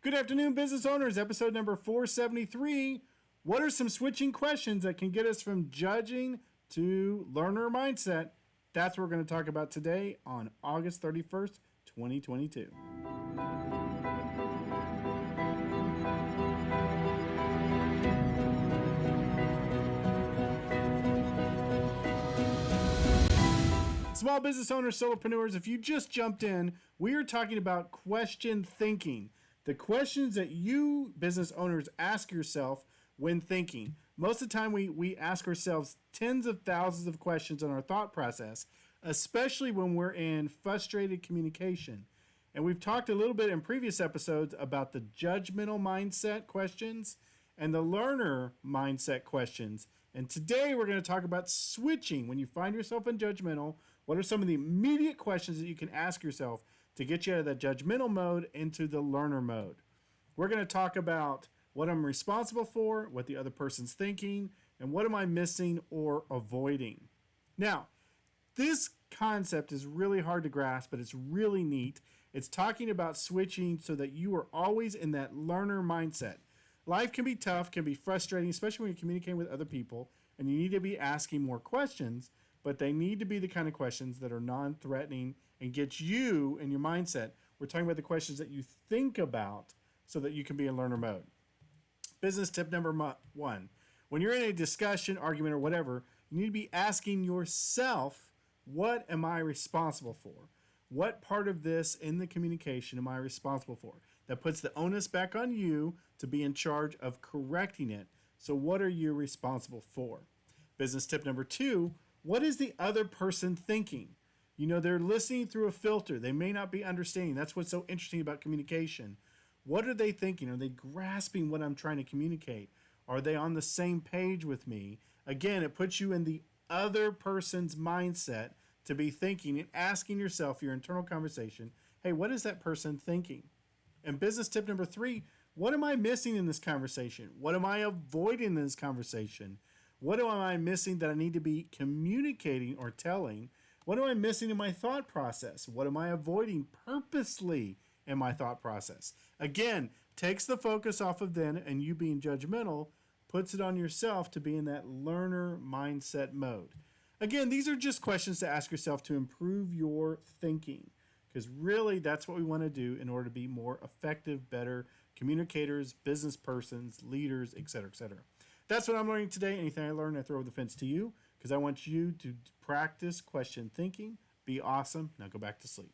Good afternoon, business owners. Episode number 473. What are some switching questions that can get us from judging to learner mindset? That's what we're going to talk about today on August 31st, 2022. Small business owners, solopreneurs, if you just jumped in, we are talking about question thinking. The questions that you business owners ask yourself when thinking. Most of the time we ask ourselves tens of thousands of questions on our thought process, especially when we're in frustrated communication. And we've talked a little bit in previous episodes about the judgmental mindset questions and the learner mindset questions. And today we're going to talk about switching. When you find yourself in judgmental, what are some of the immediate questions that you can ask yourself to get you out of that judgmental mode into the learner mode? We're going to talk about what I'm responsible for, what the other person's thinking, and what am I missing or avoiding. Now, this concept is really hard to grasp, but it's really neat. It's talking about switching so that you are always in that learner mindset. Life can be tough, can be frustrating, especially when you're communicating with other people, and you need to be asking more questions, but they need to be the kind of questions that are non-threatening and get you in your mindset. We're talking about the questions that you think about so that you can be in learner mode. Business tip number one. When you're in a discussion, argument, or whatever, you need to be asking yourself, what am I responsible for? What part of this in the communication am I responsible for? That puts the onus back on you to be in charge of correcting it. So what are you responsible for? Business tip number two, what is the other person thinking? You know, they're listening through a filter. They may not be understanding. That's what's so interesting about communication. What are they thinking? Are they grasping what I'm trying to communicate? Are they on the same page with me? Again, it puts you in the other person's mindset to be thinking and asking yourself your internal conversation, hey, what is that person thinking? And business tip number three, what am I missing in this conversation? What am I avoiding in this conversation? What am I missing that I need to be communicating or telling? What am I missing in my thought process? What am I avoiding purposely in my thought process? Again, takes the focus off of then and you being judgmental, puts it on yourself to be in that learner mindset mode. Again, these are just questions to ask yourself to improve your thinking, because really that's what we want to do in order to be more effective, better communicators, business persons, leaders, etc., etc. That's what I'm learning today. Anything I learn, I throw over the fence to you, because I want you to practice question thinking. Be awesome. Now go back to sleep.